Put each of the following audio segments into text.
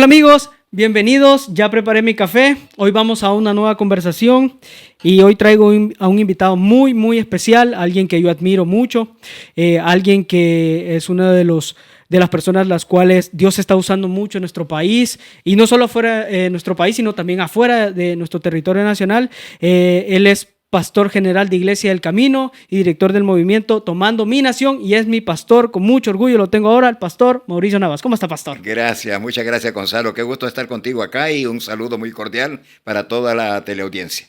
Hola amigos, bienvenidos. Ya preparé mi café. Hoy vamos a una nueva conversación y hoy traigo a un invitado muy especial, alguien que yo admiro mucho, alguien que es uno de las personas las cuales Dios está usando mucho en nuestro país y no solo fuera de nuestro país, sino también afuera de nuestro territorio nacional. Él es pastor general de Iglesia del Camino y director del movimiento Tomando Mi Nación, y es mi pastor, con mucho orgullo lo tengo ahora, el pastor Mauricio Navas. ¿Cómo está, pastor? Gracias, muchas gracias, Gonzalo. Qué gusto estar contigo acá y un saludo muy cordial para toda la teleaudiencia.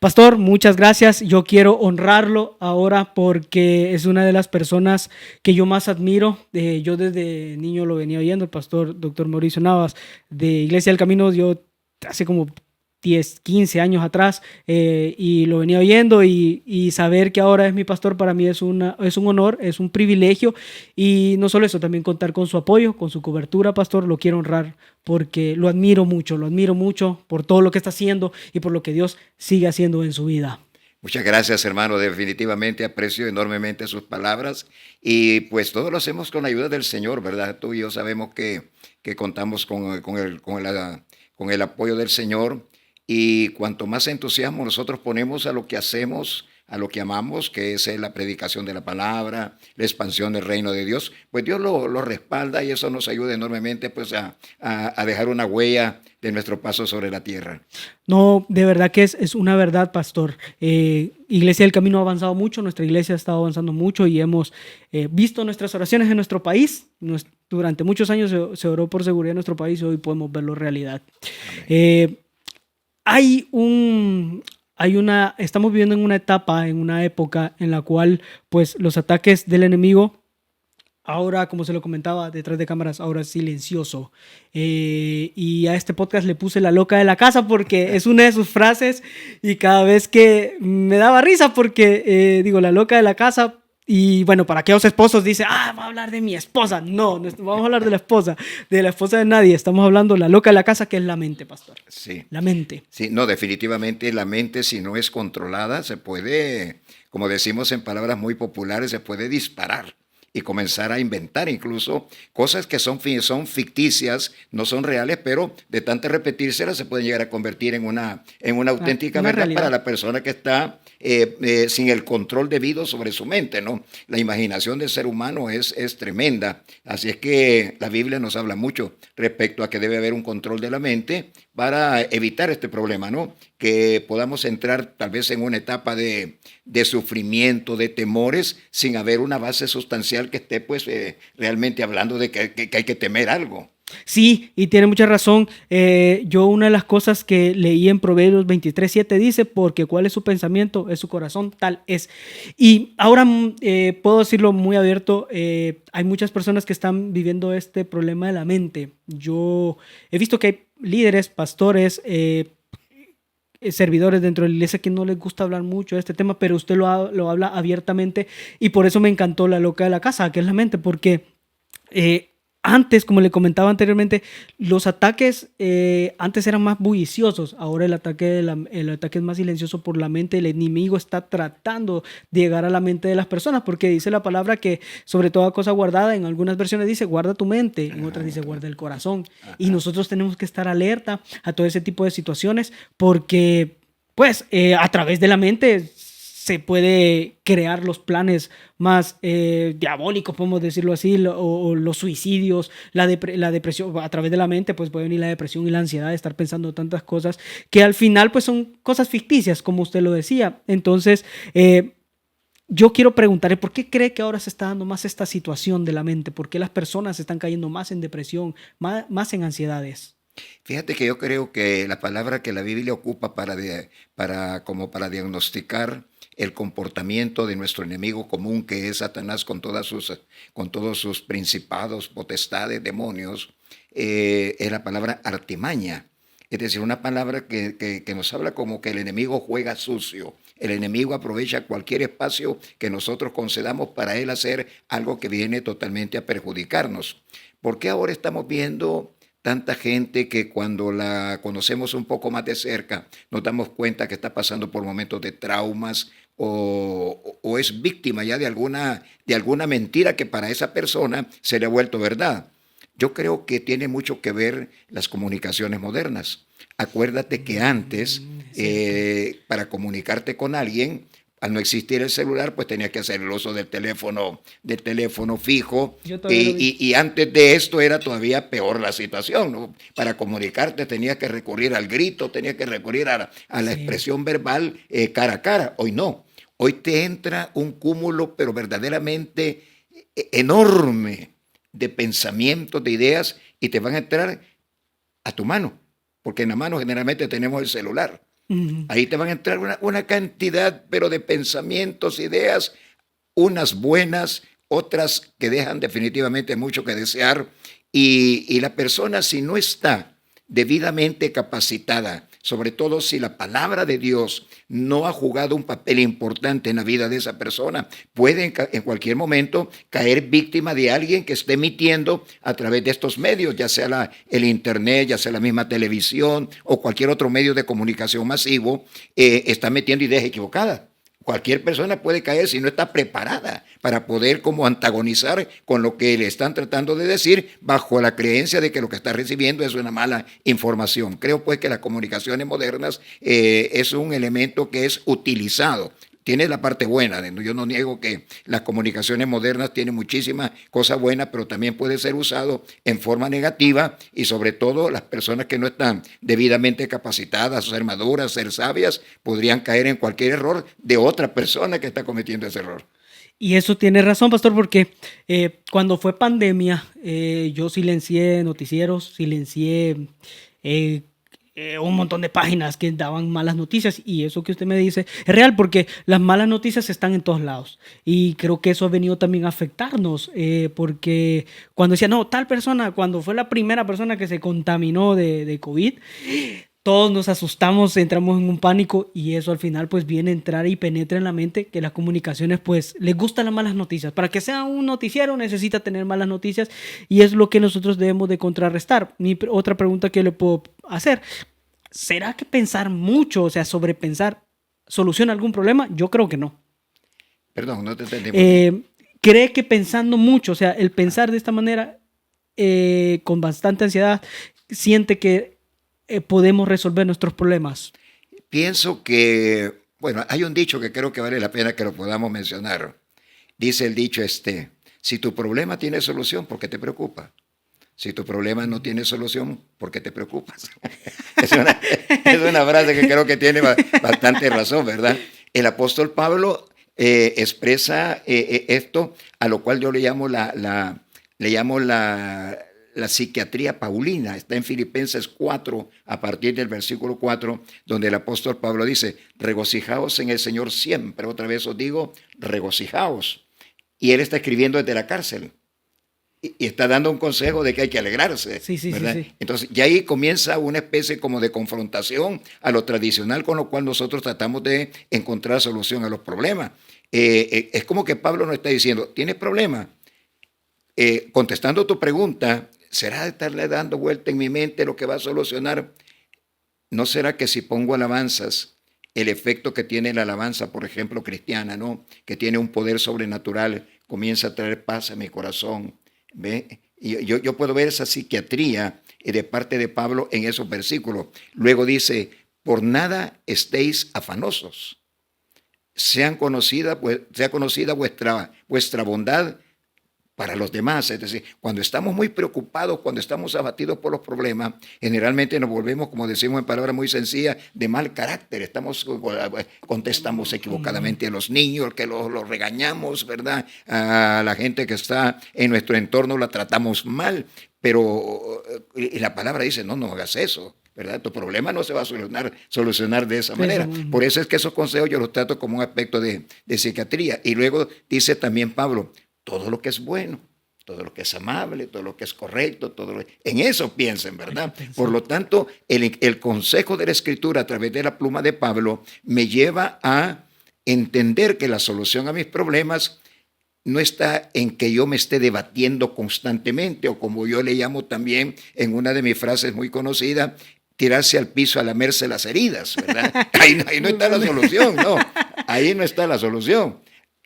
Pastor, muchas gracias. Yo quiero honrarlo ahora porque es una de las personas que yo más admiro. Yo desde niño lo venía oyendo, el pastor doctor Mauricio Navas de Iglesia del Camino. Yo hace como 10, 15 años atrás, y lo venía oyendo, y saber que ahora es mi pastor para mí es un honor, es un privilegio, y no solo eso, también contar con su apoyo, con su cobertura, pastor. Lo quiero honrar porque lo admiro mucho por todo lo que está haciendo y por lo que Dios sigue haciendo en su vida. Muchas gracias, hermano. Definitivamente aprecio enormemente sus palabras y pues todo lo hacemos con la ayuda del Señor, ¿verdad? Tú y yo sabemos que contamos con el apoyo del Señor, y cuanto más entusiasmo nosotros ponemos a lo que hacemos, a lo que amamos, que es la predicación de la palabra, la expansión del reino de Dios, pues Dios lo respalda, y eso nos ayuda enormemente pues a dejar una huella de nuestro paso sobre la tierra. No, de verdad que es una verdad, pastor. Iglesia del Camino ha avanzado mucho, nuestra iglesia ha estado avanzando mucho y hemos visto nuestras oraciones en nuestro país. Durante muchos años se oró por seguridad en nuestro país y hoy podemos verlo realidad. Amén. Eh, hay un, estamos viviendo en una etapa, en una época en la cual pues los ataques del enemigo, ahora, como se lo comentaba detrás de cámaras, ahora es silencioso. Y a este podcast le puse la loca de la casa porque es una de sus frases, y cada vez que me daba risa porque digo la loca de la casa. Y bueno, para aquellos esposos dice, va a hablar de mi esposa. No, no vamos a hablar de la esposa de nadie. Estamos hablando de la loca de la casa, que es la mente, pastor. Sí. La mente. Sí, no, definitivamente la mente, si no es controlada, se puede, como decimos en palabras muy populares, se puede disparar y comenzar a inventar incluso cosas que son ficticias, no son reales, pero de tanto repetírselas se pueden llegar a convertir en una auténtica Una verdad para realidad. la persona que está sin el control debido sobre su mente, ¿no? La imaginación del ser humano es tremenda, así es que la Biblia nos habla mucho respecto a que debe haber un control de la mente para evitar este problema, ¿no? Que podamos entrar tal vez en una etapa de sufrimiento, de temores, sin haber una base sustancial que esté pues realmente hablando de que hay que temer algo. Sí, y tiene mucha razón. Yo una de las cosas que leí en Proverbios 23:7 dice, porque cuál es su pensamiento, es su corazón, tal es. Y ahora puedo decirlo muy abierto, hay muchas personas que están viviendo este problema de la mente. Yo he visto que hay líderes, pastores, servidores dentro de la iglesia que no les gusta hablar mucho de este tema, pero usted lo habla abiertamente, y por eso me encantó la loca de la casa, que es la mente, porque antes, como le comentaba anteriormente, los ataques antes eran más bulliciosos. Ahora el ataque es más silencioso por la mente. El enemigo está tratando de llegar a la mente de las personas, porque dice la palabra que sobre toda cosa guardada, en algunas versiones dice guarda tu mente, en otras dice guarda el corazón. Y Ajá. nosotros tenemos que estar alerta a todo ese tipo de situaciones, porque pues a través de la mente se puede crear los planes más diabólicos, podemos decirlo así, o los suicidios, la depresión. A través de la mente pues puede venir la depresión y la ansiedad de estar pensando tantas cosas que al final pues son cosas ficticias, como usted lo decía. Entonces, yo quiero preguntarle, ¿por qué cree que ahora se está dando más esta situación de la mente? ¿Por qué las personas están cayendo más en depresión, más en ansiedades? Fíjate que yo creo que la palabra que la Biblia ocupa como para diagnosticar el comportamiento de nuestro enemigo común, que es Satanás con todos sus principados, potestades, demonios, es la palabra artimaña. Es decir, una palabra que nos habla como que el enemigo juega sucio. El enemigo aprovecha cualquier espacio que nosotros concedamos para él hacer algo que viene totalmente a perjudicarnos. ¿Por qué ahora estamos viendo tanta gente que cuando la conocemos un poco más de cerca nos damos cuenta que está pasando por momentos de traumas, o es víctima ya de alguna mentira que para esa persona se le ha vuelto verdad? Yo creo que tiene mucho que ver las comunicaciones modernas. Acuérdate que antes, para comunicarte con alguien, al no existir el celular, pues tenías que hacer el uso del teléfono fijo. Yo todavía lo vi. Y antes de esto era todavía peor la situación, ¿no? Para comunicarte tenías que recurrir al grito, tenías que recurrir a la Sí. expresión verbal cara a cara. Hoy no. Hoy te entra un cúmulo, pero verdaderamente enorme de pensamientos, de ideas, y te van a entrar a tu mano, porque en la mano generalmente tenemos el celular. Ujú. Ahí te van a entrar una cantidad, pero de pensamientos, ideas, unas buenas, otras que dejan definitivamente mucho que desear. Y la persona, si no está debidamente capacitada, sobre todo si la palabra de Dios no ha jugado un papel importante en la vida de esa persona, puede en cualquier momento caer víctima de alguien que esté emitiendo a través de estos medios, ya sea el internet, ya sea la misma televisión o cualquier otro medio de comunicación masivo, está metiendo ideas equivocadas. Cualquier persona puede caer si no está preparada para poder como antagonizar con lo que le están tratando de decir bajo la creencia de que lo que está recibiendo es una mala información. Creo pues que las comunicaciones modernas es un elemento que es utilizado. Tiene la parte buena, yo no niego que las comunicaciones modernas tienen muchísimas cosas buenas, pero también puede ser usado en forma negativa y sobre todo las personas que no están debidamente capacitadas, ser maduras, ser sabias, podrían caer en cualquier error de otra persona que está cometiendo ese error. Y eso tiene razón, pastor, porque cuando fue pandemia, yo silencié noticieros, silencié eh, un montón de páginas que daban malas noticias, y eso que usted me dice es real, porque las malas noticias están en todos lados, y creo que eso ha venido también a afectarnos, porque cuando decía, no, tal persona, cuando fue la primera persona que se contaminó de COVID, todos nos asustamos, entramos en un pánico, y eso al final pues viene a entrar y penetra en la mente que las comunicaciones pues les gustan las malas noticias. Para que sea un noticiero necesita tener malas noticias, y es lo que nosotros debemos de contrarrestar. Otra pregunta que le puedo hacer: ¿será que pensar mucho, o sea, sobrepensar, soluciona algún problema? Yo creo que no. Perdón, no te entendí muy bien. ¿Cree que pensando mucho, o sea, el pensar de esta manera con bastante ansiedad, siente que podemos resolver nuestros problemas? Pienso que, bueno, hay un dicho que creo que vale la pena que lo podamos mencionar. Dice el dicho si tu problema tiene solución, ¿por qué te preocupa? Si tu problema no tiene solución, ¿por qué te preocupas? Es una frase que creo que tiene bastante razón, ¿verdad? El apóstol Pablo expresa esto, a lo cual yo le llamo la psiquiatría paulina. Está en Filipenses 4, a partir del versículo 4, donde el apóstol Pablo dice, regocijaos en el Señor siempre. Otra vez os digo, regocijaos. Y él está escribiendo desde la cárcel. Y está dando un consejo de que hay que alegrarse, Sí, ¿verdad? sí. Entonces, ya ahí comienza una especie como de confrontación a lo tradicional con lo cual nosotros tratamos de encontrar solución a los problemas. Es como que Pablo nos está diciendo, ¿tienes problema? Contestando tu pregunta, ¿será de estarle dando vuelta en mi mente lo que va a solucionar? ¿No será que si pongo alabanzas, el efecto que tiene la alabanza, por ejemplo, cristiana, ¿no? Que tiene un poder sobrenatural, comienza a traer paz a mi corazón? ¿Ve? Y yo puedo ver esa psiquiatría de parte de Pablo en esos versículos. Luego dice, por nada estéis afanosos. Sea conocida vuestra bondad para los demás. Es decir, cuando estamos muy preocupados, cuando estamos abatidos por los problemas, generalmente nos volvemos, como decimos en palabras muy sencillas, de mal carácter. Contestamos equivocadamente a los niños, que los regañamos, ¿verdad? A la gente que está en nuestro entorno la tratamos mal, pero y la palabra dice, no hagas eso, ¿verdad? Tu problema no se va a solucionar de esa manera. Por eso es que esos consejos yo los trato como un aspecto de psiquiatría. Y luego dice también Pablo, todo lo que es bueno, todo lo que es amable, todo lo que es correcto, en eso piensen, ¿verdad? Por lo tanto, el consejo de la Escritura a través de la pluma de Pablo me lleva a entender que la solución a mis problemas no está en que yo me esté debatiendo constantemente, o como yo le llamo también en una de mis frases muy conocidas, tirarse al piso a lamerse las heridas, ¿verdad? Ahí no está la solución, no. Ahí no está la solución.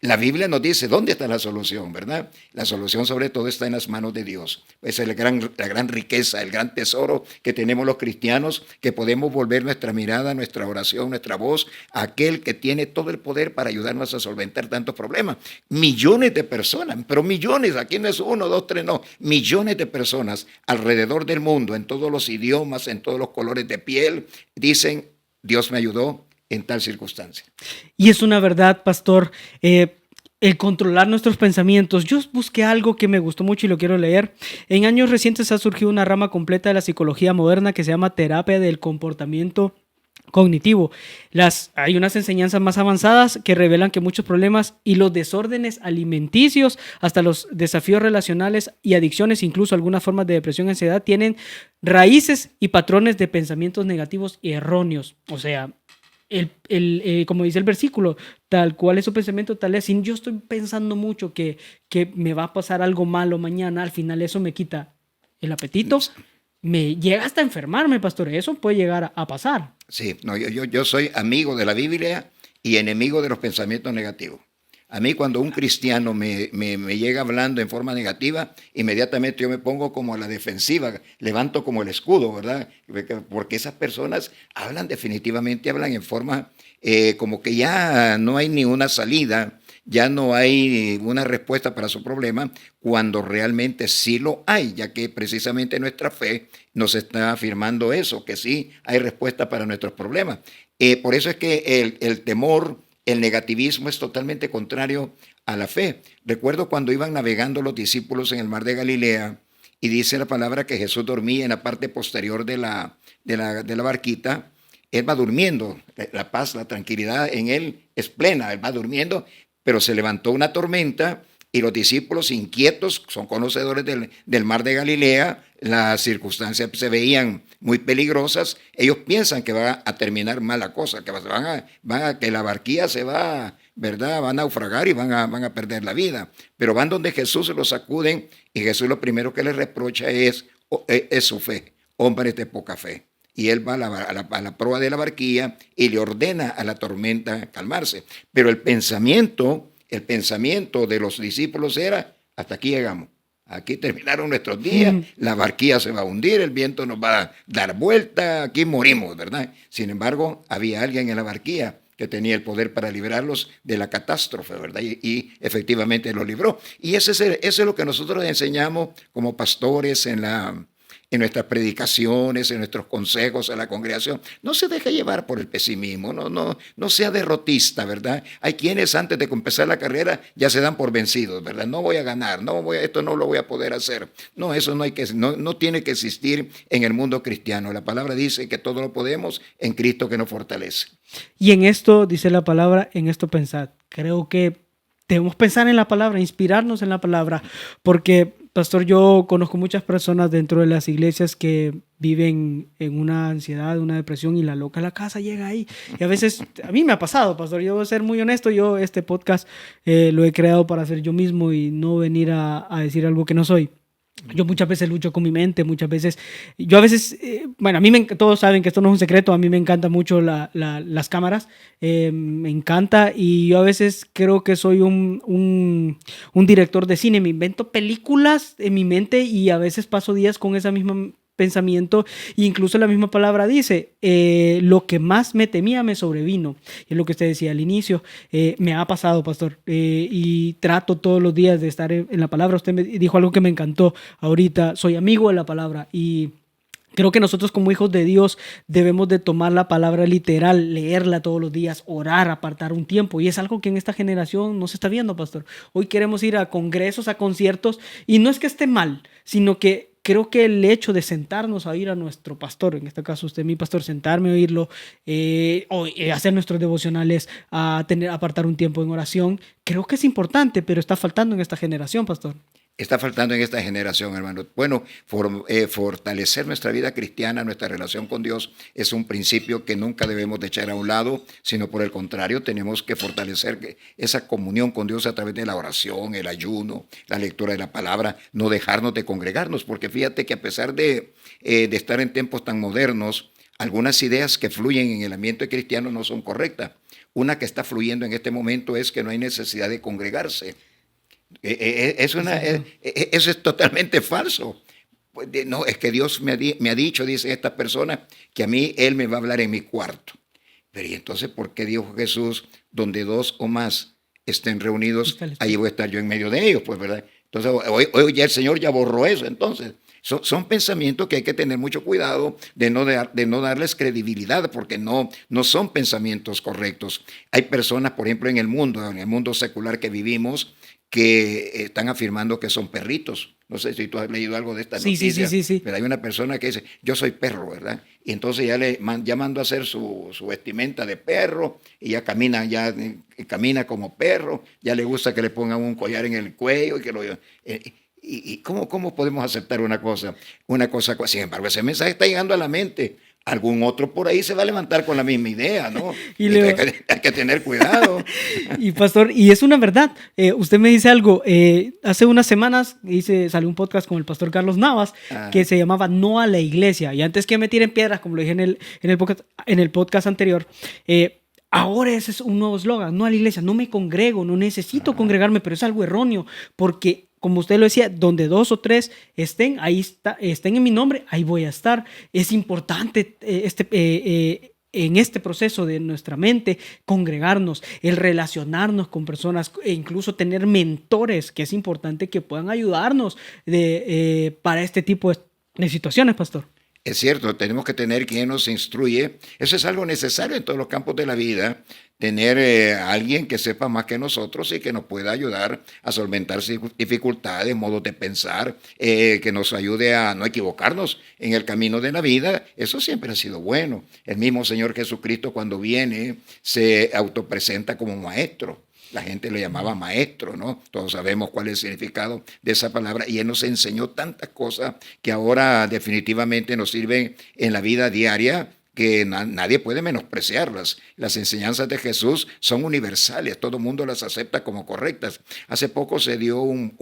La Biblia nos dice dónde está la solución, ¿verdad? La solución sobre todo está en las manos de Dios. Esa es la gran riqueza, el gran tesoro que tenemos los cristianos, que podemos volver nuestra mirada, nuestra oración, nuestra voz a aquel que tiene todo el poder para ayudarnos a solventar tantos problemas. Millones de personas, pero millones, aquí no es uno, dos, tres, no, millones de personas alrededor del mundo, en todos los idiomas, en todos los colores de piel, dicen, Dios me ayudó en tal circunstancia. Y es una verdad, pastor, el controlar nuestros pensamientos. Yo busqué algo que me gustó mucho y lo quiero leer. En años recientes ha surgido una rama completa de la psicología moderna que se llama terapia del comportamiento cognitivo. Hay unas enseñanzas más avanzadas que revelan que muchos problemas y los desórdenes alimenticios, hasta los desafíos relacionales y adicciones, incluso algunas formas de depresión y ansiedad, tienen raíces y patrones de pensamientos negativos y erróneos. O sea, como dice el versículo, tal cual es su pensamiento, tal es. Si yo estoy pensando mucho que me va a pasar algo malo mañana, al final eso me quita el apetito, me llega hasta enfermarme, pastor. Eso puede llegar a pasar. Sí, no, yo soy amigo de la Biblia y enemigo de los pensamientos negativos. A mí cuando un cristiano me llega hablando en forma negativa, inmediatamente yo me pongo como a la defensiva, levanto como el escudo, ¿verdad? Porque esas personas definitivamente hablan en forma como que ya no hay ni una salida, ya no hay una respuesta para su problema, cuando realmente sí lo hay, ya que precisamente nuestra fe nos está afirmando eso, que sí hay respuesta para nuestros problemas. Por eso es que el temor, el negativismo es totalmente contrario a la fe. Recuerdo cuando iban navegando los discípulos en el mar de Galilea y dice la palabra que Jesús dormía en la parte posterior de la barquita. Él va durmiendo, la paz, la tranquilidad en él es plena, él va durmiendo, pero se levantó una tormenta y los discípulos inquietos, son conocedores del mar de Galilea, las circunstancias se veían muy peligrosas, ellos piensan que va a terminar mal la cosa, que que la barquilla se va, ¿verdad? Va a naufragar y van a perder la vida. Pero van donde Jesús, los sacuden y Jesús lo primero que les reprocha es su fe, hombres de poca fe. Y él va a la proa de la barquilla y le ordena a la tormenta calmarse. Pero el pensamiento de los discípulos era, hasta aquí llegamos, aquí terminaron nuestros días, la barquilla se va a hundir, el viento nos va a dar vuelta, aquí morimos, ¿verdad? Sin embargo, había alguien en la barquilla que tenía el poder para librarlos de la catástrofe, ¿verdad? Y efectivamente los libró. Y eso es lo que nosotros enseñamos como pastores en nuestras predicaciones, en nuestros consejos a la congregación. No se deje llevar por el pesimismo, no sea derrotista, ¿verdad? Hay quienes antes de empezar la carrera ya se dan por vencidos, ¿verdad? No voy a ganar, esto no lo voy a poder hacer. No, eso no tiene que existir en el mundo cristiano. La palabra dice que todo lo podemos en Cristo que nos fortalece. Y en esto, dice la palabra, en esto pensad. Creo que debemos pensar en la palabra, inspirarnos en la palabra, porque, pastor, yo conozco muchas personas dentro de las iglesias que viven en una ansiedad, una depresión y la loca a la casa llega ahí. Y a veces, a mí me ha pasado, pastor, yo voy a ser muy honesto, yo este podcast lo he creado para ser yo mismo y no venir a decir algo que no soy. Yo muchas veces lucho con mi mente, muchas veces, yo a veces, bueno, a mí todos saben que esto no es un secreto, a mí me encantan mucho las cámaras, me encanta y yo a veces creo que soy un director de cine, me invento películas en mi mente y a veces paso días con esa misma pensamiento, e incluso la misma palabra dice, lo que más me temía me sobrevino, y es lo que usted decía al inicio, me ha pasado, pastor, y trato todos los días de estar en la palabra. Usted me dijo algo que me encantó ahorita, soy amigo de la palabra y creo que nosotros como hijos de Dios debemos de tomar la palabra literal, leerla todos los días, orar, apartar un tiempo. Y es algo que en esta generación no se está viendo, pastor. Hoy queremos ir a congresos, a conciertos, y no es que esté mal, sino que creo que el hecho de sentarnos a oír a nuestro pastor, en este caso usted, mi pastor, sentarme a oírlo, hacer nuestros devocionales, apartar un tiempo en oración, creo que es importante, pero está faltando en esta generación, pastor. Está faltando en esta generación, hermano. Bueno, fortalecer nuestra vida cristiana, nuestra relación con Dios, es un principio que nunca debemos de echar a un lado, sino por el contrario, tenemos que fortalecer esa comunión con Dios a través de la oración, el ayuno, la lectura de la palabra, no dejarnos de congregarnos, porque fíjate que a pesar de estar en tiempos tan modernos, algunas ideas que fluyen en el ambiente cristiano no son correctas. Una que está fluyendo en este momento es que no hay necesidad de congregarse. Eso es totalmente falso. Pues no, es que Dios me ha dicho, dice esta persona, que a mí Él me va a hablar en mi cuarto. Pero ¿y entonces por qué dijo Jesús, donde dos o más estén reunidos, ahí voy a estar yo en medio de ellos? Pues, ¿verdad? Entonces, hoy ya el Señor ya borró eso. Entonces, son pensamientos que hay que tener mucho cuidado de no darles credibilidad, porque no son pensamientos correctos. Hay personas, por ejemplo, en el mundo secular que vivimos, que están afirmando que son perritos. No sé si tú has leído algo de esta noticia, Sí. pero hay una persona que dice, yo soy perro, ¿verdad? Y entonces ya mandó a hacer su vestimenta de perro y camina como perro, ya le gusta que le pongan un collar en el cuello y que lo... ¿Y cómo podemos aceptar una cosa? Sin embargo, ese mensaje está llegando a la mente. Algún otro por ahí se va a levantar con la misma idea, ¿no? Hay que tener cuidado. Y pastor, y es una verdad. Usted me dice algo. Hace unas semanas salió un podcast con el pastor Carlos Navas que se llamaba No a la Iglesia. Y antes que me tiren piedras, como lo dije en el podcast anterior, ahora ese es un nuevo eslogan: no a la iglesia, no me congrego, no necesito congregarme, pero es algo erróneo, porque como usted lo decía, donde dos o tres estén, estén en mi nombre, ahí voy a estar. Es importante en este proceso de nuestra mente, congregarnos, el relacionarnos con personas e incluso tener mentores, que es importante que puedan ayudarnos para este tipo de situaciones, pastor. Es cierto, tenemos que tener quien nos instruye. Eso es algo necesario en todos los campos de la vida, tener alguien que sepa más que nosotros y que nos pueda ayudar a solventar dificultades, modos de pensar, que nos ayude a no equivocarnos en el camino de la vida. Eso siempre ha sido bueno. El mismo Señor Jesucristo, cuando viene, se autopresenta como maestro. La gente lo llamaba maestro, ¿no? Todos sabemos cuál es el significado de esa palabra y Él nos enseñó tantas cosas que ahora definitivamente nos sirven en la vida diaria, que nadie puede menospreciarlas. Las enseñanzas de Jesús son universales, todo el mundo las acepta como correctas. Hace poco se dio un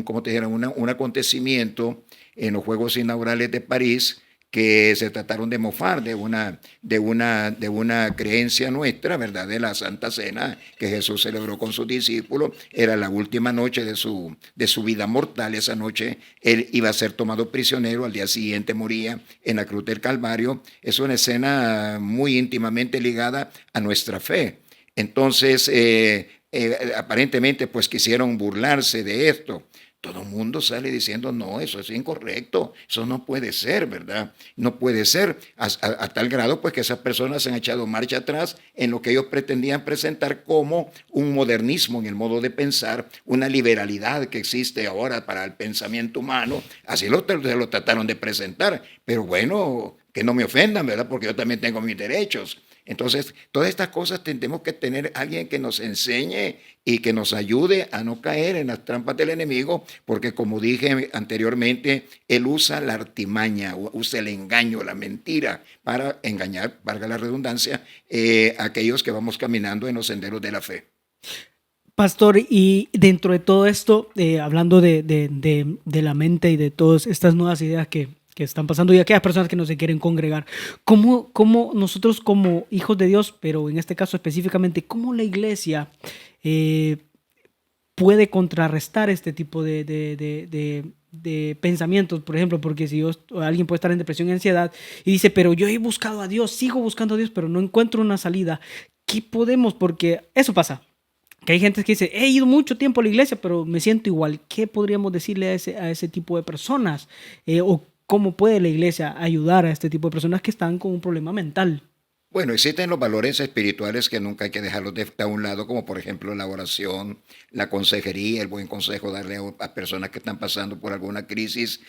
¿cómo te dijera? Un acontecimiento en los Juegos Inaugurales de París, que se trataron de mofar de una creencia nuestra, ¿verdad? De la Santa Cena que Jesús celebró con sus discípulos. Era la última noche de su vida mortal. Esa noche Él iba a ser tomado prisionero, al día siguiente moría en la cruz del Calvario. Es una escena muy íntimamente ligada a nuestra fe. Entonces, aparentemente, pues quisieron burlarse de esto. Todo el mundo sale diciendo, no, eso es incorrecto, eso no puede ser, ¿verdad? No puede ser, a tal grado pues que esas personas se han echado marcha atrás en lo que ellos pretendían presentar como un modernismo en el modo de pensar, una liberalidad que existe ahora para el pensamiento humano. Así lo trataron de presentar, pero bueno, que no me ofendan, ¿verdad? Porque yo también tengo mis derechos. Entonces, todas estas cosas tenemos que tener alguien que nos enseñe y que nos ayude a no caer en las trampas del enemigo, porque como dije anteriormente, él usa la artimaña, usa el engaño, la mentira, para engañar, valga la redundancia, a aquellos que vamos caminando en los senderos de la fe. Pastor, y dentro de todo esto, hablando de la mente y de todas estas nuevas ideas que están pasando y aquellas personas que no se quieren congregar, ¿cómo nosotros como hijos de Dios, pero en este caso específicamente, cómo la iglesia puede contrarrestar este tipo de pensamientos? Por ejemplo, porque si alguien puede estar en depresión y ansiedad y dice, pero yo he buscado a Dios, sigo buscando a Dios, pero no encuentro una salida. ¿Qué podemos? Porque eso pasa. Que hay gente que dice, he ido mucho tiempo a la iglesia, pero me siento igual. ¿Qué podríamos decirle a ese tipo de personas? ¿O cómo puede la iglesia ayudar a este tipo de personas que están con un problema mental? Bueno, existen los valores espirituales que nunca hay que dejarlos a un lado, como por ejemplo la oración, la consejería, el buen consejo, darle a personas que están pasando por alguna crisis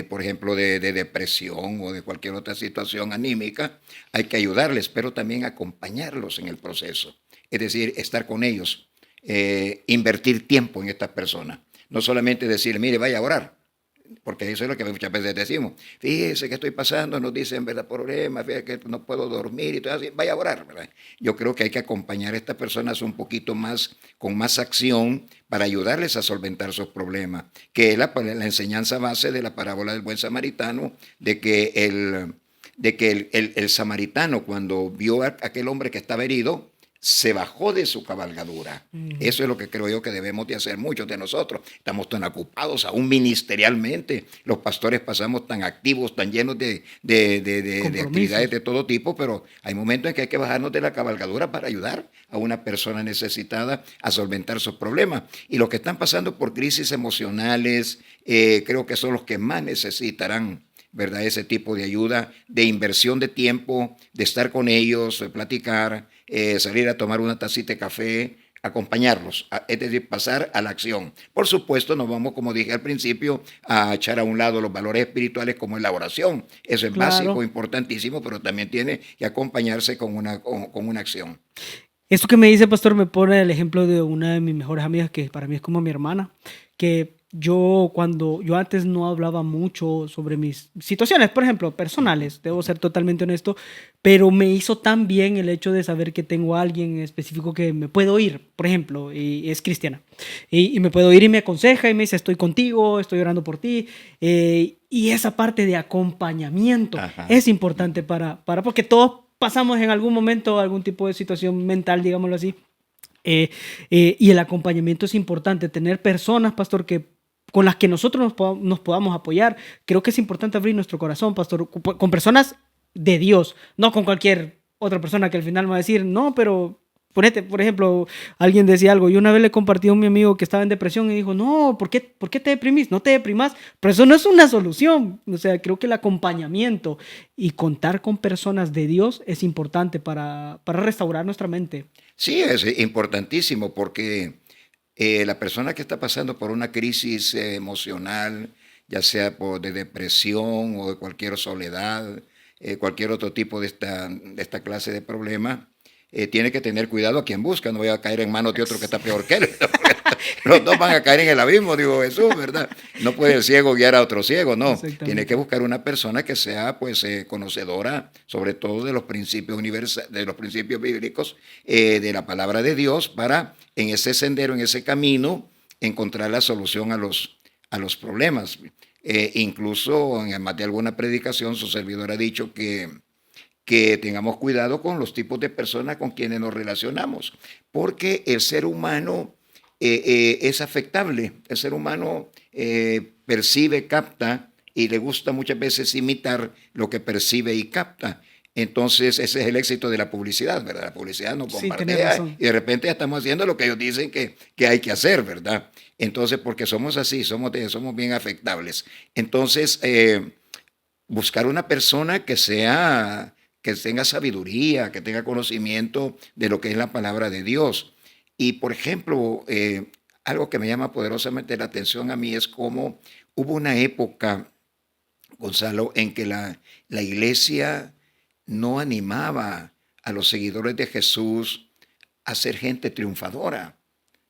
por ejemplo, de depresión o de cualquier otra situación anímica. Hay que ayudarles, pero también acompañarlos en el proceso. Es decir, estar con ellos, invertir tiempo en estas personas. No solamente decirle, mire, vaya a orar. porque eso es lo que muchas veces decimos. Fíjese que estoy pasando, nos dicen, ¿verdad? Problemas, fíjese que no puedo dormir y todo así. Vaya a orar, ¿verdad? Yo creo que hay que acompañar a estas personas un poquito más, con más acción para ayudarles a solventar sus problemas, que es la enseñanza base de la parábola del buen samaritano, de que el samaritano, cuando vio a aquel hombre que estaba herido, se bajó de su cabalgadura. Eso es lo que creo yo que debemos de hacer muchos de nosotros. Estamos tan ocupados, aún ministerialmente. Los pastores pasamos tan activos, tan llenos de actividades de todo tipo, pero hay momentos en que hay que bajarnos de la cabalgadura para ayudar a una persona necesitada a solventar sus problemas. Y los que están pasando por crisis emocionales, creo que son los que más necesitarán, ¿verdad? Ese tipo de ayuda, de inversión de tiempo, de estar con ellos, de platicar, salir a tomar una tacita de café, acompañarlos, es decir, pasar a la acción. Por supuesto, nos vamos, como dije al principio, a echar a un lado los valores espirituales como es la oración. Eso es básico, Claro. importantísimo, pero también tiene que acompañarse con una acción. Esto que me dice, pastor, me pone el ejemplo de una de mis mejores amigas, que para mí es como mi hermana, que yo antes no hablaba mucho sobre mis situaciones, por ejemplo, personales, debo ser totalmente honesto, pero me hizo tan bien el hecho de saber que tengo a alguien en específico que me puede oír, por ejemplo, y es cristiana, y me puede oír y me aconseja y me dice, estoy contigo, estoy orando por ti, y esa parte de acompañamiento Ajá. es importante porque todos pasamos en algún momento algún tipo de situación mental, digámoslo así, y el acompañamiento es importante, tener personas, pastor, con las que nosotros nos podamos apoyar. Creo que es importante abrir nuestro corazón, pastor, con personas de Dios, no con cualquier otra persona que al final me va a decir, no, pero ponete, por ejemplo, alguien decía algo, yo una vez le compartí a mi amigo que estaba en depresión y dijo, no, ¿por qué te deprimís? No te deprimas, pero eso no es una solución. O sea, creo que el acompañamiento y contar con personas de Dios es importante para restaurar nuestra mente. Sí, es importantísimo porque la persona que está pasando por una crisis emocional, ya sea de depresión o de cualquier soledad, cualquier otro tipo de esta clase de problema, tiene que tener cuidado a quien busca, no vaya a caer en manos de otro que está peor que él. Los dos van a caer en el abismo, digo Jesús, ¿verdad? No puede el ciego guiar a otro ciego, no. Tiene que Exactamente. buscar una persona que sea, pues, conocedora, sobre todo de los principios de los principios bíblicos, de la palabra de Dios, para en ese sendero, en ese camino, encontrar la solución a los problemas. Incluso en más de alguna predicación, su servidor ha dicho que tengamos cuidado con los tipos de personas con quienes nos relacionamos, porque el ser humano es afectable, el ser humano percibe, capta y le gusta muchas veces imitar lo que percibe y capta. Entonces, ese es el éxito de la publicidad, ¿verdad? La publicidad nos Sí, tenés bombardea razón. y de repente ya estamos haciendo lo que ellos dicen que hay que hacer, ¿verdad? Entonces, porque somos así, somos bien afectables. Entonces, buscar una persona que tenga sabiduría, que tenga conocimiento de lo que es la palabra de Dios. Y, por ejemplo, algo que me llama poderosamente la atención a mí es cómo hubo una época, Gonzalo, en que la iglesia no animaba a los seguidores de Jesús a ser gente triunfadora,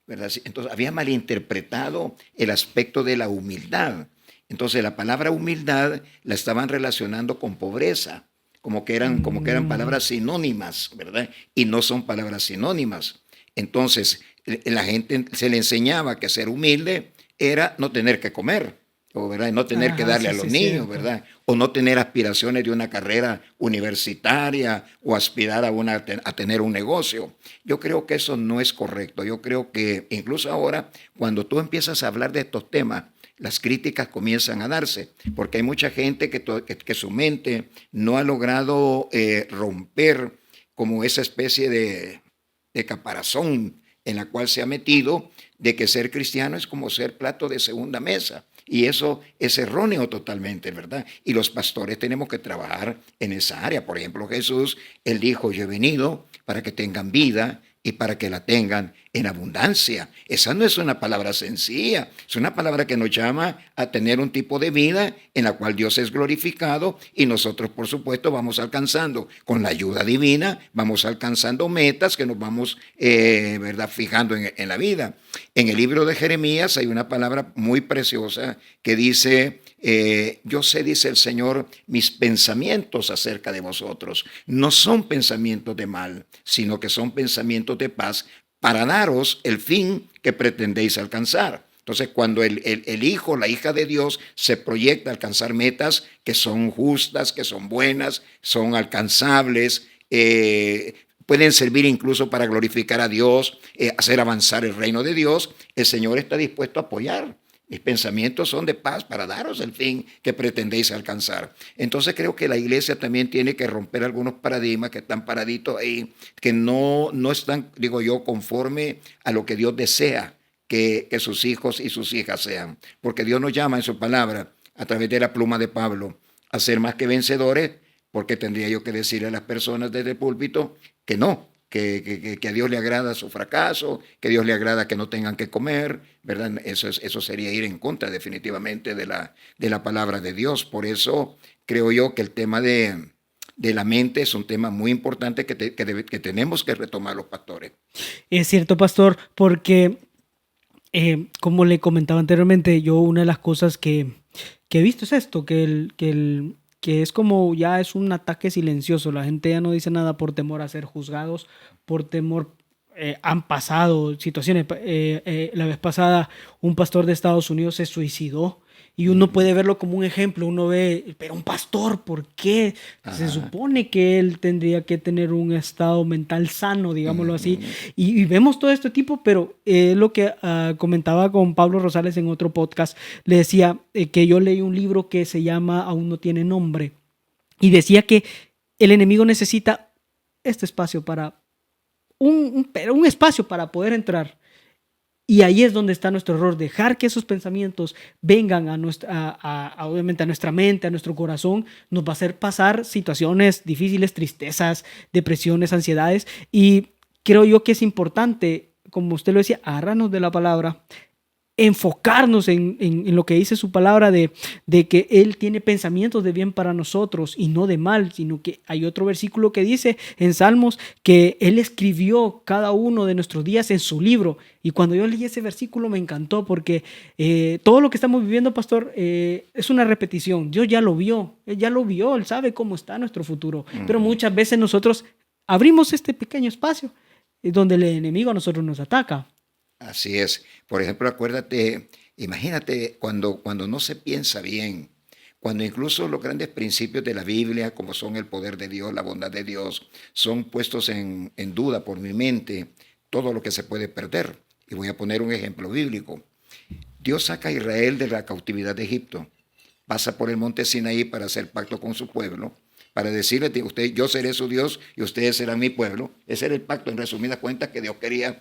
¿verdad? Sí, entonces había malinterpretado el aspecto de la humildad. Entonces la palabra humildad la estaban relacionando con pobreza, como que eran Mm, palabras sinónimas, ¿verdad? Y no son palabras sinónimas. Entonces la gente se le enseñaba que ser humilde era no tener que comer, o ¿verdad? No tener que ajá, darle sí, a los sí, niños, cierto. ¿verdad? O no tener aspiraciones de una carrera universitaria o aspirar a tener un negocio. Yo creo que eso no es correcto. Yo creo que incluso ahora, cuando tú empiezas a hablar de estos temas, las críticas comienzan a darse, porque hay mucha gente que su mente no ha logrado romper como esa especie de caparazón en la cual se ha metido, de que ser cristiano es como ser plato de segunda mesa. Y eso es erróneo totalmente, ¿verdad? Y los pastores tenemos que trabajar en esa área. Por ejemplo, Jesús, él dijo, yo he venido para que tengan vida y para que la tengan en abundancia. Esa no es una palabra sencilla, es una palabra que nos llama a tener un tipo de vida en la cual Dios es glorificado y nosotros, por supuesto, vamos alcanzando, con la ayuda divina, vamos alcanzando metas que nos vamos, ¿verdad?, fijando en la vida. En el libro de Jeremías hay una palabra muy preciosa que dice, yo sé, dice el Señor, mis pensamientos acerca de vosotros no son pensamientos de mal, sino que son pensamientos de paz para daros el fin que pretendéis alcanzar. Entonces, cuando el hijo, la hija de Dios se proyecta a alcanzar metas que son justas, que son buenas, son alcanzables, pueden servir incluso para glorificar a Dios, hacer avanzar el reino de Dios, el Señor está dispuesto a apoyar. Mis pensamientos son de paz para daros el fin que pretendéis alcanzar. Entonces creo que la iglesia también tiene que romper algunos paradigmas que están paraditos ahí, que no están, digo yo, conforme a lo que Dios desea que sus hijos y sus hijas sean. Porque Dios nos llama en su palabra, a través de la pluma de Pablo, a ser más que vencedores, porque tendría yo que decirle a las personas desde el púlpito que no, que a Dios le agrada su fracaso, que a Dios le agrada que no tengan que comer, ¿verdad? Eso sería ir en contra definitivamente de la palabra de Dios. Por eso creo yo que el tema de la mente es un tema muy importante que tenemos que retomar los pastores. Es cierto, pastor, porque como le comentaba anteriormente, yo una de las cosas que he visto es esto, que es como ya es un ataque silencioso. La gente ya no dice nada por temor a ser juzgados, por temor. Han pasado situaciones. La vez pasada un pastor de Estados Unidos se suicidó y uno puede verlo como un ejemplo. Uno ve, pero un pastor, ¿por qué? Se supone que él tendría que tener un estado mental sano, digámoslo así. Y vemos todo este tipo, pero lo que comentaba con Pablo Rosales en otro podcast, le decía que yo leí un libro que se llama Aún no tiene nombre y decía que el enemigo necesita este espacio para un espacio para poder entrar. Y ahí es donde está nuestro error, dejar que esos pensamientos vengan obviamente a nuestra mente, a nuestro corazón, nos va a hacer pasar situaciones difíciles, tristezas, depresiones, ansiedades. Y creo yo que es importante, como usted lo decía, agarrarnos de la palabra, enfocarnos en lo que dice su palabra de que Él tiene pensamientos de bien para nosotros y no de mal, sino que hay otro versículo que dice en Salmos que Él escribió cada uno de nuestros días en su libro. Y cuando yo leí ese versículo me encantó porque todo lo que estamos viviendo, pastor, es una repetición. Dios ya lo vio, Él sabe cómo está nuestro futuro. Pero muchas veces nosotros abrimos este pequeño espacio donde el enemigo a nosotros nos ataca. Así es. Por ejemplo, acuérdate, imagínate cuando no se piensa bien, cuando incluso los grandes principios de la Biblia, como son el poder de Dios, la bondad de Dios, son puestos en duda por mi mente, todo lo que se puede perder. Y voy a poner un ejemplo bíblico. Dios saca a Israel de la cautividad de Egipto, pasa por el monte Sinaí para hacer pacto con su pueblo, para decirle, usted, yo seré su Dios y ustedes serán mi pueblo. Ese era el pacto, en resumidas cuentas, que Dios quería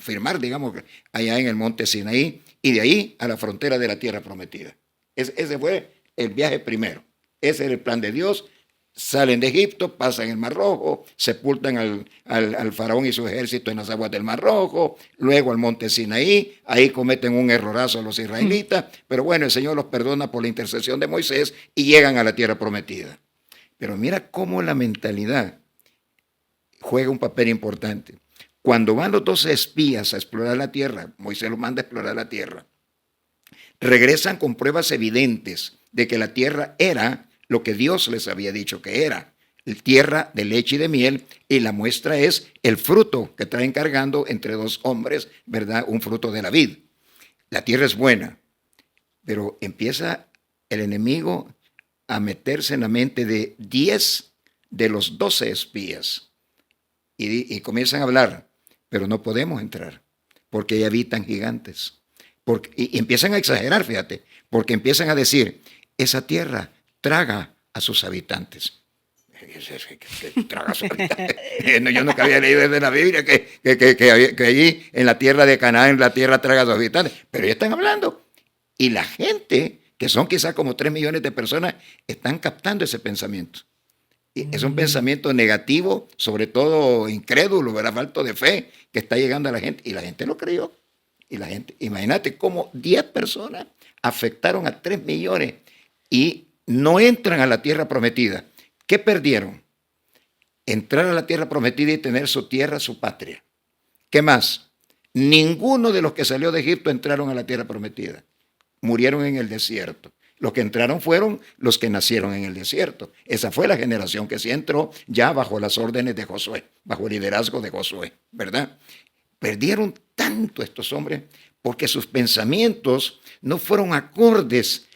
firmar, digamos, allá en el monte Sinaí, y de ahí a la frontera de la tierra prometida. Ese fue el viaje primero. Ese era el plan de Dios. Salen de Egipto, pasan el Mar Rojo, sepultan al faraón y su ejército en las aguas del Mar Rojo, luego al monte Sinaí, ahí cometen un errorazo los israelitas, pero bueno, el Señor los perdona por la intercesión de Moisés y llegan a la tierra prometida. Pero mira cómo la mentalidad juega un papel importante. Cuando van los 12 espías a explorar la tierra, Moisés los manda a explorar la tierra, regresan con pruebas evidentes de que la tierra era lo que Dios les había dicho que era, tierra de leche y de miel, y la muestra es el fruto que traen cargando entre dos hombres, ¿verdad? Un fruto de la vid. La tierra es buena, pero empieza el enemigo a meterse en la mente de 10 de los 12 espías y comienzan a hablar, pero no podemos entrar porque ahí habitan gigantes. Y empiezan a exagerar, fíjate, porque empiezan a decir, esa tierra traga a sus habitantes. Traga a sus habitantes. Yo nunca había leído desde la Biblia que allí en la tierra de Canaán la tierra traga a sus habitantes. Pero ellos están hablando. Y la gente, que son quizás como 3 millones de personas, están captando ese pensamiento. Y es un pensamiento negativo, sobre todo incrédulo, ¿verdad? Falto de fe, que está llegando a la gente. Y la gente lo creyó. Y la gente, imagínate cómo 10 personas afectaron a 3 millones y no entran a la tierra prometida. ¿Qué perdieron? Entrar a la tierra prometida y tener su tierra, su patria. ¿Qué más? Ninguno de los que salió de Egipto entraron a la tierra prometida. murieron en el desierto. Los que entraron fueron los que nacieron en el desierto. Esa fue la generación que sí entró ya bajo las órdenes de Josué, bajo el liderazgo de Josué, ¿verdad? Perdieron tanto estos hombres porque sus pensamientos no fueron acordes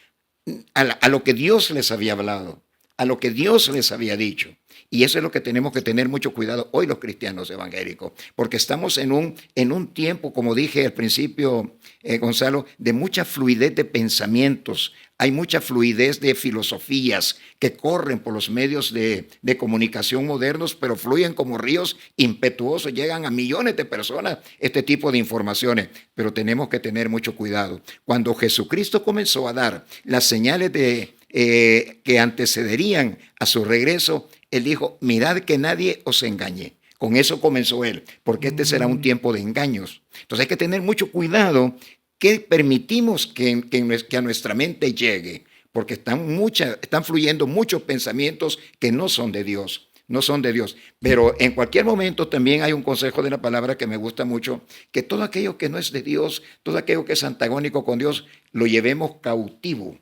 a lo que Dios les había hablado, a lo que Dios les había dicho. Y eso es lo que tenemos que tener mucho cuidado hoy los cristianos evangélicos, porque estamos en un tiempo, como dije al principio, Gonzalo, de mucha fluidez de pensamientos. Hay mucha fluidez de filosofías que corren por los medios de comunicación modernos, pero fluyen como ríos impetuosos, llegan a millones de personas este tipo de informaciones, pero tenemos que tener mucho cuidado. Cuando Jesucristo comenzó a dar las señales que antecederían a su regreso, Él dijo, mirad que nadie os engañe. Con eso comenzó Él, porque este será un tiempo de engaños. Entonces hay que tener mucho cuidado que permitimos que a nuestra mente llegue, porque están fluyendo muchos pensamientos que no son de Dios, no son de Dios. Pero en cualquier momento también hay un consejo de la palabra que me gusta mucho, que todo aquello que no es de Dios, todo aquello que es antagónico con Dios, lo llevemos cautivo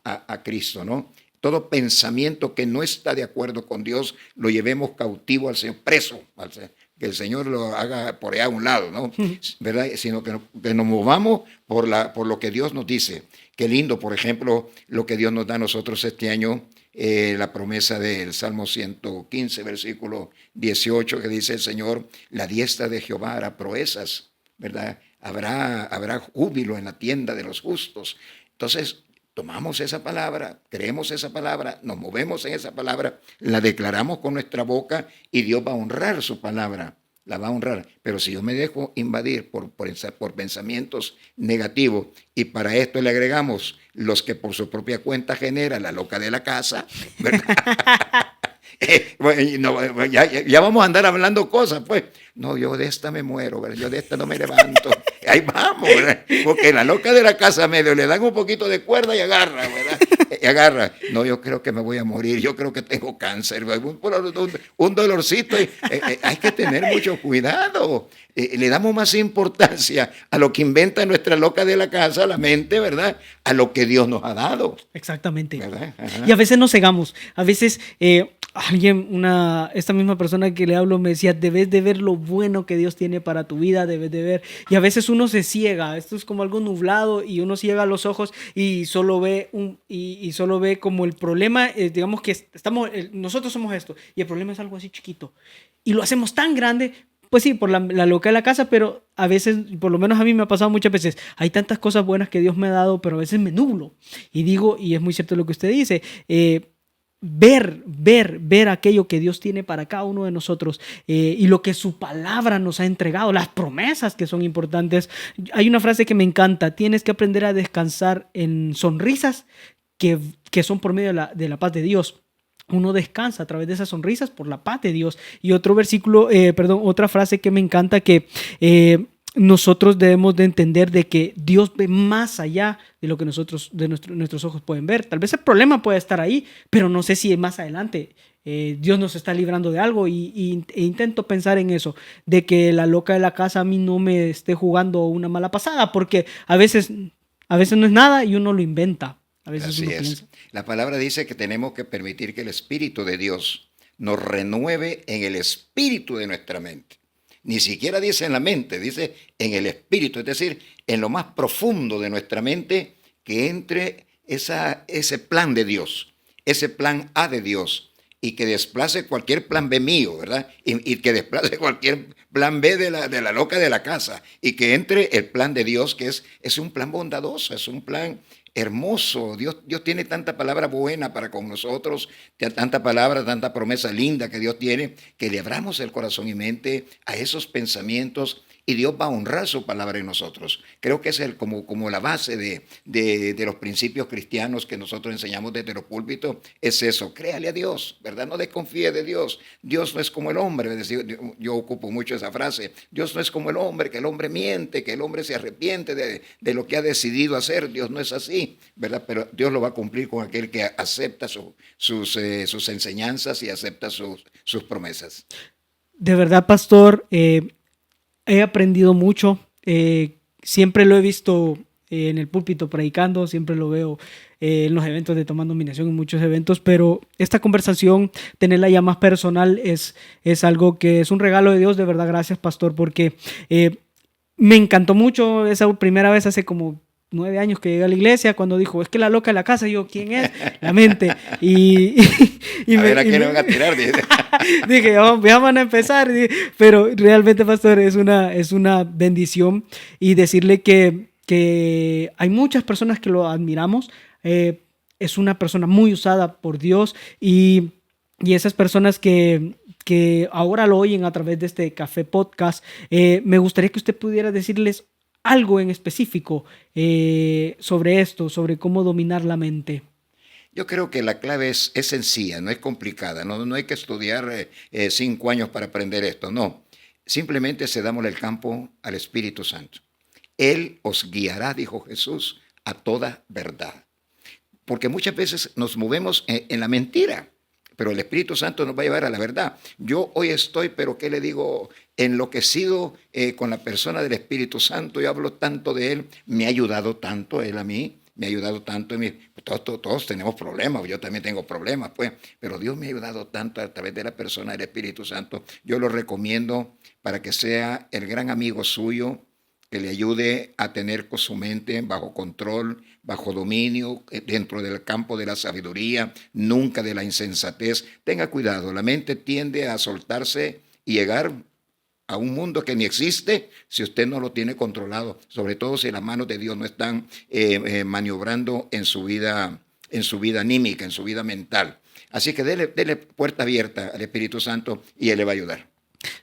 a Cristo, ¿no? Todo pensamiento que no está de acuerdo con Dios, lo llevemos cautivo al Señor, preso al Señor. Que el Señor lo haga por allá a un lado, ¿no? ¿Verdad? Sino que nos movamos por lo que Dios nos dice. Qué lindo, por ejemplo, lo que Dios nos da a nosotros este año, la promesa del Salmo 115, versículo 18, que dice el Señor, la diestra de Jehová hará proezas, ¿verdad? Habrá júbilo en la tienda de los justos. Entonces, tomamos esa palabra, creemos esa palabra, nos movemos en esa palabra, la declaramos con nuestra boca y Dios va a honrar su palabra, la va a honrar. Pero si yo me dejo invadir por pensamientos negativos y para esto le agregamos los que por su propia cuenta genera la loca de la casa, ¿verdad? No, ya vamos a andar hablando cosas, pues. No, yo de esta me muero, ¿verdad? Yo de esta no me levanto. Ahí vamos, ¿verdad? Porque la loca de la casa medio le dan un poquito de cuerda y agarra, ¿verdad? Y agarra. No, yo creo que me voy a morir, yo creo que tengo cáncer, un dolorcito. Hay que tener mucho cuidado. Le damos más importancia a lo que inventa nuestra loca de la casa, la mente, ¿verdad? A lo que Dios nos ha dado. Exactamente. ¿Verdad? Y a veces nos cegamos. A veces esta misma persona que le hablo me decía, debes de ver lo bueno que Dios tiene para tu vida, debes de ver. Y a veces uno se ciega. Esto es como algo nublado y uno ciega los ojos y solo ve solo ve como el problema, digamos que nosotros somos esto y el problema es algo así chiquito. Y lo hacemos tan grande. Pues sí, por la loca de la casa, pero a veces, por lo menos a mí me ha pasado muchas veces, hay tantas cosas buenas que Dios me ha dado, pero a veces me nublo. Y digo, y es muy cierto lo que usted dice, ver aquello que Dios tiene para cada uno de nosotros y lo que su palabra nos ha entregado, las promesas que son importantes. Hay una frase que me encanta, tienes que aprender a descansar en sonrisas que son por medio de la paz de Dios. Uno descansa a través de esas sonrisas por la paz de Dios. Y otra frase que me encanta, que nosotros debemos de entender de que Dios ve más allá de lo que nuestros ojos pueden ver. Tal vez el problema puede estar ahí, pero no sé si más adelante Dios nos está librando de algo e intento pensar en eso, de que la loca de la casa a mí no me esté jugando una mala pasada, porque a veces no es nada y uno lo inventa. A veces Así uno es. piensa. La palabra dice que tenemos que permitir que el Espíritu de Dios nos renueve en el espíritu de nuestra mente. Ni siquiera dice en la mente, dice en el espíritu, es decir, en lo más profundo de nuestra mente, que entre ese plan de Dios, ese plan A de Dios, y que desplace cualquier plan B mío, ¿verdad? Y que desplace cualquier plan B de la loca de la casa, y que entre el plan de Dios, que es un plan bondadoso, es un plan hermoso. Dios tiene tanta palabra buena para con nosotros, tanta palabra, tanta promesa linda que Dios tiene, que le abramos el corazón y mente a esos pensamientos y Dios va a honrar su palabra en nosotros. Creo que es como la base de los principios cristianos que nosotros enseñamos desde los púlpitos, es eso, créale a Dios, ¿verdad? No desconfíe de Dios. Dios no es como el hombre, es decir, yo ocupo mucho esa frase, Dios no es como el hombre, que el hombre miente, que el hombre se arrepiente de lo que ha decidido hacer. Dios no es así, ¿verdad? Pero Dios lo va a cumplir con aquel que acepta sus enseñanzas y acepta sus promesas. De verdad, pastor, he aprendido mucho. Siempre lo he visto en el púlpito predicando, siempre lo veo en los eventos de Tomando Nominación, en muchos eventos, pero esta conversación, tenerla ya más personal, es algo que es un regalo de Dios. De verdad, gracias, pastor, porque me encantó mucho esa primera vez hace como 9 años que llegué a la iglesia, cuando dijo, es que la loca de la casa, y yo, ¿quién es? La mente. Y a ver, ¿a quién le van a tirar? Dije, ya van a empezar. Pero realmente, pastor, es una bendición, y decirle que hay muchas personas que lo admiramos. Es una persona muy usada por Dios, y esas personas que ahora lo oyen a través de este Café Podcast, me gustaría que usted pudiera decirles algo en específico sobre esto, sobre cómo dominar la mente. Yo creo que la clave es sencilla, no es complicada, no hay que estudiar 5 años para aprender esto, no. Simplemente cedamos el campo al Espíritu Santo. Él os guiará, dijo Jesús, a toda verdad. Porque muchas veces nos movemos en la mentira, pero el Espíritu Santo nos va a llevar a la verdad. Yo hoy estoy, pero ¿qué le digo? Enloquecido con la persona del Espíritu Santo. Yo hablo tanto de Él, me ha ayudado tanto Él a mí, me ha ayudado tanto. Todos tenemos problemas, yo también tengo problemas, pues, pero Dios me ha ayudado tanto a través de la persona del Espíritu Santo. Yo lo recomiendo para que sea el gran amigo suyo, que le ayude a tener con su mente bajo control, bajo dominio, dentro del campo de la sabiduría, nunca de la insensatez. Tenga cuidado, la mente tiende a soltarse y llegar a un mundo que ni existe si usted no lo tiene controlado, sobre todo si las manos de Dios no están maniobrando en su vida anímica, en su vida mental. Así que dele puerta abierta al Espíritu Santo y Él le va a ayudar.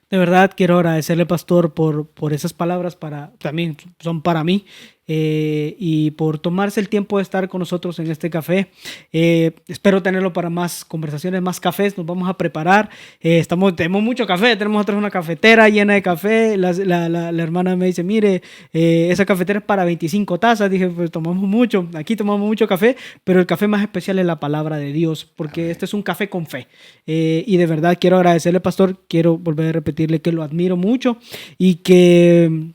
De verdad quiero agradecerle, pastor, por esas palabras, también son para mí, y por tomarse el tiempo de estar con nosotros en este café. Espero tenerlo para más conversaciones, más cafés. Nos vamos a preparar. Tenemos mucho café, tenemos otra una cafetera llena de café. La hermana me dice, mire, esa cafetera es para 25 tazas. Dije, pues tomamos mucho, aquí tomamos mucho café, pero el café más especial es la palabra de Dios, porque Amén. este es un café con fe. Y de verdad quiero agradecerle, pastor. Quiero volver a repetirle que lo admiro mucho, y que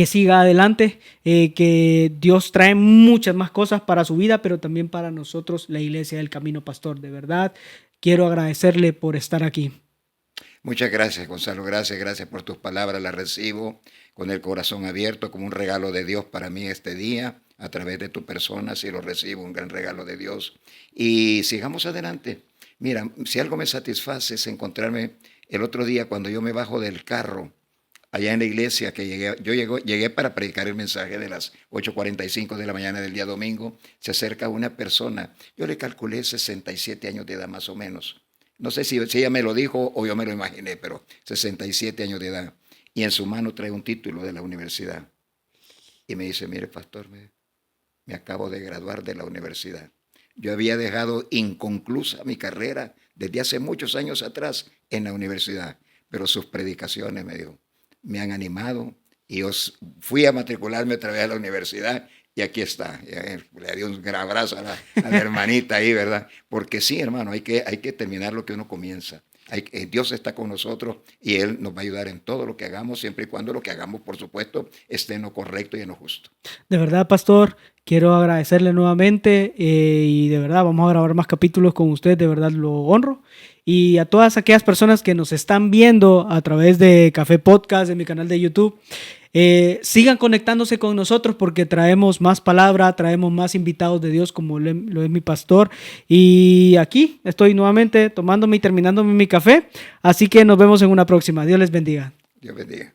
siga adelante, que Dios trae muchas más cosas para su vida, pero también para nosotros, la Iglesia del Camino, pastor. De verdad, quiero agradecerle por estar aquí. Muchas gracias, Gonzalo. Gracias por tus palabras. Las recibo con el corazón abierto como un regalo de Dios para mí este día, a través de tu persona. Si lo recibo, un gran regalo de Dios. Y sigamos adelante. Mira, si algo me satisface es encontrarme el otro día cuando yo me bajo del carro, allá en la iglesia, que llegué para predicar el mensaje de las 8:45 de la mañana del día domingo. Se acerca una persona, yo le calculé 67 años de edad más o menos. No sé si ella me lo dijo o yo me lo imaginé, pero 67 años de edad. Y en su mano trae un título de la universidad. Y me dice, mire, pastor, me acabo de graduar de la universidad. Yo había dejado inconclusa mi carrera desde hace muchos años atrás en la universidad, pero sus predicaciones, me dijo, me han animado, y yo fui a matricularme otra vez a la universidad y aquí está. Le di un gran abrazo a la hermanita ahí, ¿verdad? Porque sí, hermano, hay que terminar lo que uno comienza. Dios está con nosotros y Él nos va a ayudar en todo lo que hagamos, siempre y cuando lo que hagamos, por supuesto, esté en lo correcto y en lo justo. De verdad, pastor, quiero agradecerle nuevamente, y de verdad vamos a grabar más capítulos con usted. De verdad lo honro. Y a todas aquellas personas que nos están viendo a través de Café Podcast, de mi canal de YouTube, sigan conectándose con nosotros, porque traemos más palabra, traemos más invitados de Dios, como lo es mi pastor. Y aquí estoy nuevamente tomándome y terminándome mi café. Así que nos vemos en una próxima. Dios les bendiga. Dios bendiga.